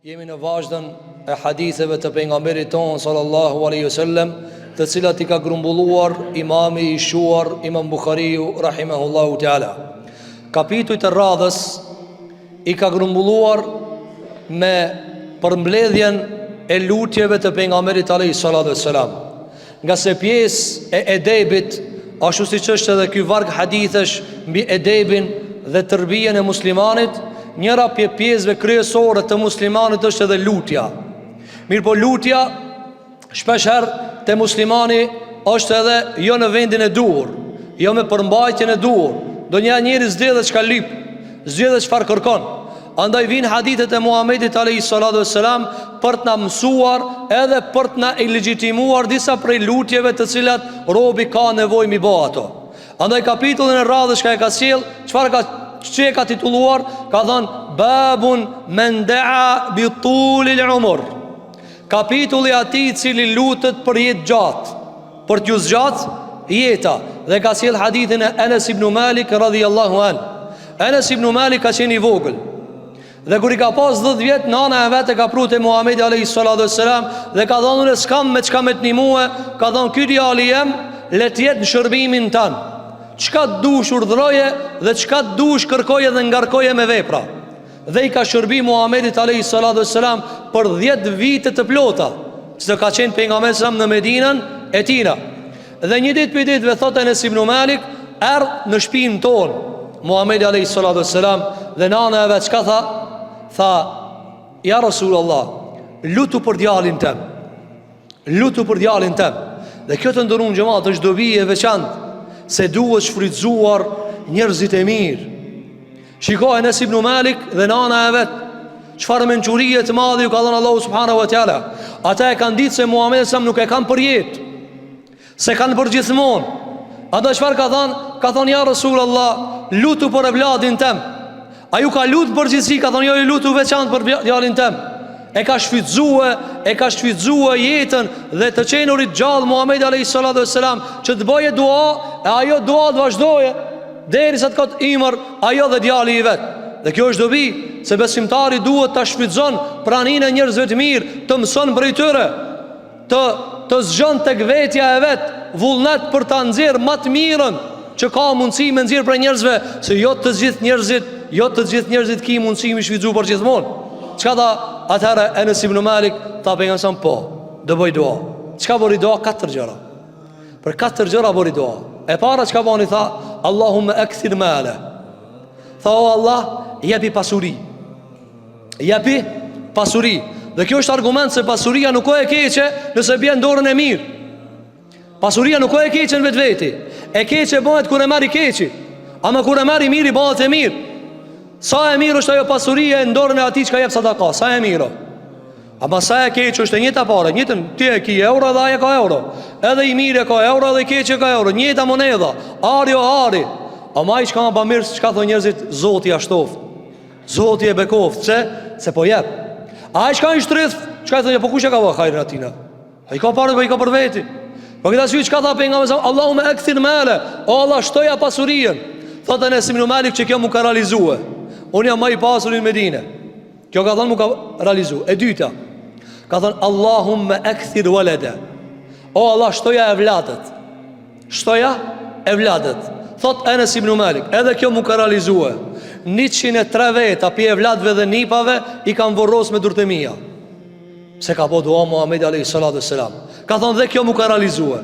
Jemi në vazhdën e haditheve të pejgamberit ton sallallahu alaihi wasallam, të cilat I ka grumbulluar imami I shuar Imam Buhariu rahimahullahu taala. Kapitujt e radhës I ka grumbulluar me përmbledhjen e lutjeve të pejgamberit alaihi salatu wasalam. Nga se pjesë e edebit, ashtu siç është edhe ky varg hadithesh mbi edebin dhe tërbijen e muslimanit, njëra pjesëve kryesore të muslimanit është edhe lutja. Mirë po lutja shpeshherë te muslimani është edhe jo në vendin e duhur, jo me përmbajtjen e duhur. Donjëherë njëri zgjedhet çka lyp, zgjedhet çfarë kërkon. Andaj vijnë hadithet e Muhamedit alayhi salatu wassalam për të na mësuar edhe për të na legjitimuar disa prej lutjeve të cilat robi ka nevojë mi bëj ato. Andaj kapitullin e radhës që e ka sjell, që e ka titulluar, ka thënë babun men da'a bi tulil umur. Kapitulli atij I cili lutet për jetë gjatë, për t'ju zgjat jeta, dhe ka sjell hadithin e Anas ibn Malik radhiyallahu an. Anas ibn Malik ka qenë I vogël, dhe kur I ka pas 10 vjet, nana e vet e ka prut te Muhamedi alayhi salatu wassalam dhe ka thënë unë s'kam me çka me t'nimue, ka thënë ky djali jem le të jetë në shërbimin tan. Çka dush urdhroje dhe çka dush kërkoje dhe ngarkoje me vepra. Dhe I ka shërbi Muhamedit alayhi salatu wassalam për 10 vite të plota, që ka qenë pejgamberi sa në Medinën e tina. Dhe një ditë për ditëve thotë Anas ibn Malik erdh në shtëpinë tonë Muhamedi alayhi salatu wassalam dhe nana e vet çka tha? Tha, ja Rasulullah, lutu për djalin tem. Lutu për djalin tem. Dhe kjo të ndërun xhamat është dobi e veçantë, se duhet shfrytzuar njerëzit e mirë. Shikoj Anas ibn Malik dhe nana e vet, çfarë mençurie të madhe ju ka dhënë Allahu subhanahu wa taala. Ata e kanë ditë se Muhamedi sa nuk e kanë për jetë, se kanë për gjithmonë. Ata çfarë ka thënë? Ka thënë ja Rasulullah, lutu për evladin tem. A ju ka lutë përgjithësi, ka thonë jo I lutu veçantë për djalin tem. E ka shfrytzuar jetën dhe të qenurit gjallë Muhamedi alayhi salatu wassalam që të bëje dua, e ajo dua të vazhdoje derisa të ketë imër ajo dhe djali I vet. Dhe kjo është dobi, se besimtari duhet ta shfrytëzon praninë e njerëzve të mirë, të mëson prej tyre, të zgjon tek vetja e vet, vullnet për ta nxjerr më të mirën që ka mundësi me nxjerr prej njerëzve, se jo të gjithë njerëzit ki mundësi me shfrytzu për gjithmonë. Çka tha atëherë Anas ibn Malik? Tha pejgamberi po, do bëj dua. Çka bëri dua? 4 gjëra. Për 4 gjëra bëri dua. E para çka bani? Tha Allahumma akthir mala. Tha o Allah, jepi pasuri. Jepi pasuri. Dhe kjo është argument se pasuria nuk ka e keqe nëse bie në dorën e mirë. Pasuria nuk ka e keqe në vetveti. E keqe bëhet kur e marr I keqi, ama kur e marr I miri bëhet e mirë. Sa e mirë është ajo pasuria në dorën e atij që jep sadaka, sa e mirë. Ama sa e keq është e njëjta parë, njëjtën ti e ke euro dhe ai ka euro. Edhe I mirë ka euro dhe I keq ka euro, njëjta monedha, ari o ari. Ama ai çka ka mirë, çka thonë njerëzit, Zoti ja shtoft. Zoti e bekoft, se po jep. Ai çka I shtrith, çka thonë po kush e ka vë hajrin atina? Ai ka parë, ai ka për veti. Po këtë asyë çka tha pejgamberi, Allahumma akthir mala, o Allah shtoja pasurinë. Thotë Anas ibn Malik që kjo mu ka realizue. Unë jam më I pasur në Medinë. Kjo ka thënë mu ka realizu. E dyta, ka thënë Allahumma akthir walada. O Allah shtoja evladët. Shtoja evladët. Thot Anas ibn Malik, edhe kjo mu ka realizue. 103 veta pi evladëve dhe nipave I kanë vorros me durtëmia. Se ka po dua Muhamedi alayhi salatu wassalam. Ka thënë dhe kjo mu ka realizue.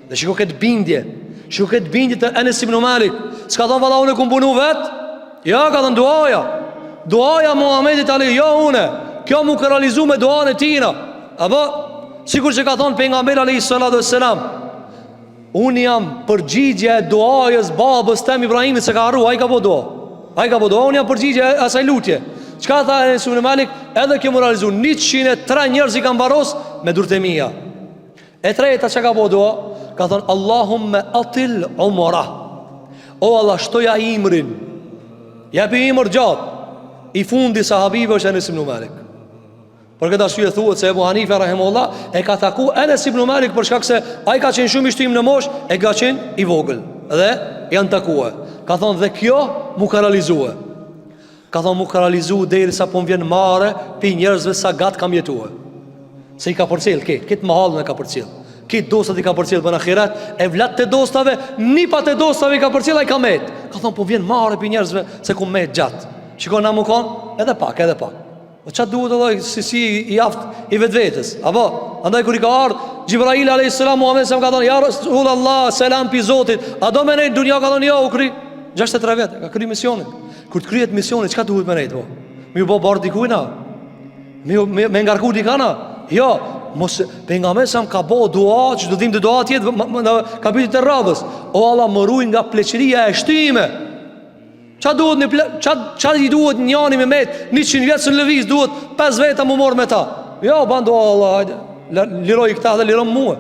Dhe shiko këtë bindje. Shiko këtë bindje të Anas ibn Malik. S'ka thënë valla unë kum punu vet. Ja, ka thënë duaja Muhamedit alayhi, jo une. Kjo mu ka realizu me duan e tina. Apo sikur që ka thënë pejgamberi alayhi salatu wassalam, unë jam përgjigje e duajës babës tem Ibrahimit, se ka harru, ai ka po dua. Unë jam përgjigje e asaj lutje. Çka tha Anas ibn Malik? Edhe kjo mu realizu. 103 njerëz I kanë varros me durtëmia. E treta çka ka po dua? Ka thënë Allahumma atil umra. O Allah shtoja imrin. Jepi imër gjatë. I fundi sahabive është Anas ibn Malik. Për këtë arsye thuhet se Ebu Hanife rahimahullah e ka taku Anas ibn Malik për shkak se ai ka qenë shumë I shtim në moshë, e ka qenë I vogël dhe janë takuar. Ka thonë dhe kjo mu ka realizue. Ka thonë mu ka realizu derisa po më vjen mare pi njerëzve sa gat kam jetuar. Se i ka përcjell këtë mahallën e ka përcjell. Këtë dostat i ka përcjell për në ahiret. E vlat të dostave, nipat e dostave i ka përcjell, a i ka met. Ka thonë po vjen mare pi njerëzve se ku met gjatë. Shikon na mu kanë, edhe pak. O çfarë duhet edhe si i aft i vetvetes. Apo, andaj kur i ka ardhur Gjibrail alayhis salam Muhammed sa ka thonë ja Rasulullah selam pi Zotit. A do më në dunja ka thonë jo u kri 63 vjet, ka kry misionin. Kur të kryet misioni, çka duhet më nejt po? Mi u bë bardh dikujt na? Me ngarku di kana? Jo, mos pejgamberi sa ka bë dua, që do dim të dua tjetër në kapitullin e radhës. O Allah, më ruaj nga pleqëria e shtyme. Qa duhet qa i duhet njani me met 100 vjetë së në lëviz, duhet 5 veta më morë me ta. Jo, bandu Allah, hajde, liroj këta dhe liroj mua.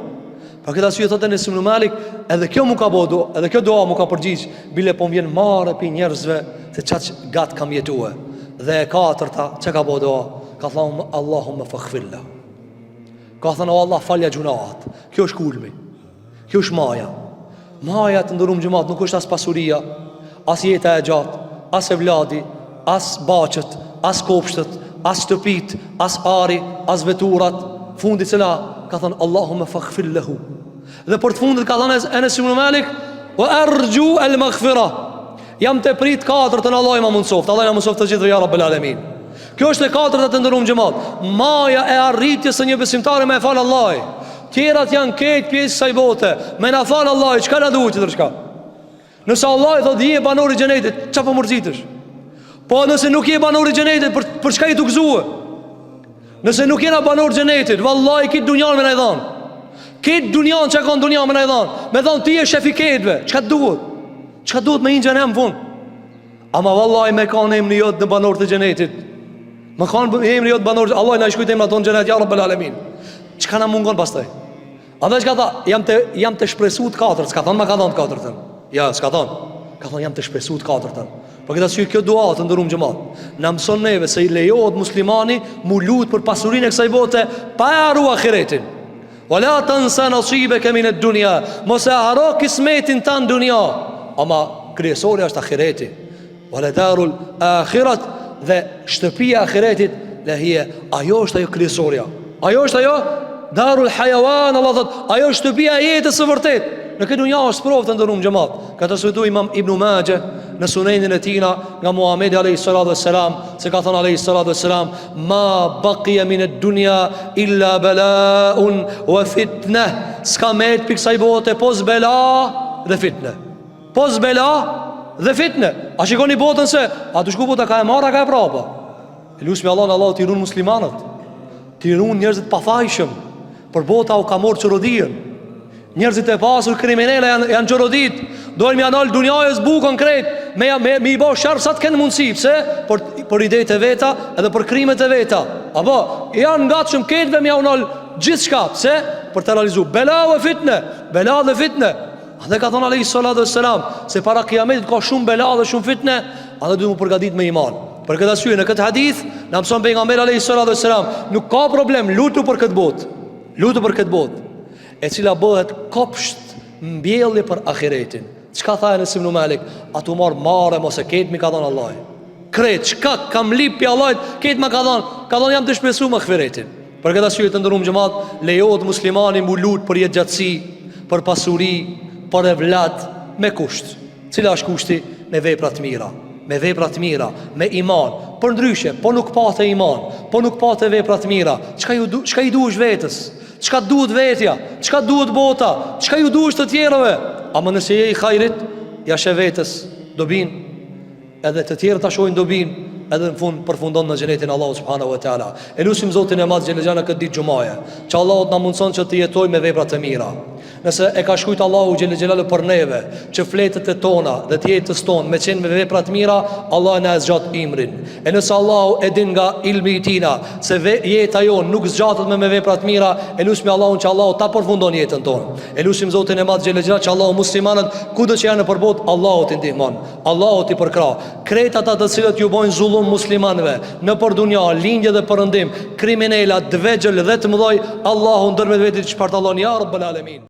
Pra këta sy e thotë Enes ibn Malik, edhe kjo mu ka bodo, edhe kjo doa mu ka përgjigj, bile po më vjen marë pi njerëzve se qaç gatë kam jetue. Dhe e katërta, që ka bodo, ka thonë Allahumme faghfirla. Ka thonë o Allah falja gjunaat. Kjo është kulmi, kjo është maja. Maja të ndërum gjumat nuk është as pasuria, as jeta e gjatë, as e vladi, as baqët, as kopshtët, as shtëpit, as ari, as veturat. Fundit cila ka thënë Allahumme faghfir lehu. Dhe për të fundit ka thënë Enes ibn Malik wa arju al maghfira. Jam të prit katërtën, Allah i ma mundsoft. Allah i ma mundsoft të gjithë, ja Rabbel Alamin. Kjo është e katërta të ndërum xhamat. Maja e arritjes së një besimtari me e falë Allah. Tjerat janë ketë pjesë saj bote. Me na falë Allah, çka na duhet të shka? Nëse Allah i thotë je banor i xhenetit, çfarë po mërzitesh? Po nëse nuk je banor i xhenetit, për çka i tukzuë? Nëse nuk jena banor i xhenetit, vallahi këtë dunjan me na i dhon. Këtë dunjan që ka në dunjan me na i dhon. Me dhon ti je shef i ketëve, çka duhet? Çka duhet me një xhenem fund? Ama vallahi me kanë emrin jot në banor të xhenetit. Me kanë emrin jot banor, Allah na shkujt emrat ton xhenet, ja Rabbel Alamin. Çka na mungon pastaj? Andaj çka tha, jam të shpresuar të katërt, s'ka thonë ma ka dhënë të katërtën. Ja, s'ka thonë. Ka thonë jam të shpresuar të katërtën. Për këtë arsye kjo dua të ndërum xhamat. Na mëson neve se i lejohet muslimani mu lut për pasurinë e kësaj bote pa haru ahiretin. Wala tansa nasibaka min ad-dunya. Mos e haro kismetin tan dunya. Ama kryesori është ahireti. Wala darul akhirat, dhe shtëpia e ahiretit lahia, ajo është ajo kryesorja. Ajo është ajo darul hayawan, Allah thot, ajo është shtëpia e jetës së vërtet. Në këtë dunja është provë të ndërum xhamat. Ka transmetuar Imam Ibn Majah në Sunenin e tij nga Muhamedi alayhi salatu wassalam, se ka thënë alayhi salatu wassalam, ma baqiya min ad-dunya illa bala'un wa fitna. S'ka me të kësaj bote pos bela dhe fitne. Pos bela dhe fitne. A shikoni botën se a të shku bota ka e marra ka e prapa. Lusmi Allah në Allah t'i run muslimanët, t'i run njerëzit pafajshëm. Për bota u ka morë qërodijën. Njerëzit e pasur kriminele janë qërodit. Dojnë mi anal dunjajës bu konkret me i bo sharp sa të kënë mundësi. Pse? Për idejt e veta edhe për krimet e veta. Apo, janë nga të shumë ketve mi anal gjithë shka. Pse? Për të realizu bela dhe fitne. Bela dhe fitne. A dhe ka thonë alayhi salatu wassalam, se para kiametit ka shumë bela dhe shumë fitne. A dhe duhet mu përgatit me iman. Për këtë arsye në këtë hadith na mëson pejgamberi alayhi salatu wassalam, nuk ka problem, lutu për këtë botë. Lutu për këtë botë, e cila bëhet kopsht mbjellje për ahiretin. Çka tha Enes ibn Malik? Atu marë mos e ketë mi ka thonë Allah. Kret, çka kam lip pi Allah, ketë ma ka thonë jam të shpresuar me ahiretin. Për këtë arsye të ndërum xhamat, lejohet muslimani mu lut për jetë gjatësi, për pasuri, për evlat, me kusht. Cila është kushti? Me vepra të mira. Me vepra të mira, me iman. Për ndryshe, po nuk patë iman, po nuk patë vepra të mira, çka i duhesh vetës? Çka duhet vetja? Çka duhet bota? Çka ju duhesh të tjerëve? Ama nëse je i hajrit, ja she vetës dobin, edhe të tjerë ta shohin dobin, edhe në fund përfundon në xhenetin Allahu subhanahu wa taala. Elusim Zotin e Madh xhelexhana këtë ditë xumaje, që Allahu të na mundson që të jetojmë me vepra të mira. Nëse e ka shkruajtur Allahu xhelexhelalu për neve që fletët e tona dhe të jetës tonë me qenë me vepra të mira, Allah na zgjat imrin. E nëse Allahu e din nga ilmi i tina se jeta jon nuk zgjatet me vepra të mira, elusim Allahun që Allahu ta përfundon jetën tonë. Elusim Zotin e Madh xhelexhelalu që Allahu muslimanët kudo që janë në përbot, Allahu t'i ndihmon, Allahu t'i përkrah. Krejt ata të cilët ju bojnë zullum muslimanëve në për dunja, lindje dhe përëndim, kriminela, dvegjël dhe të mëdhoj, Allahu ndër me vetit që partallon, ja Rabbel Alamin.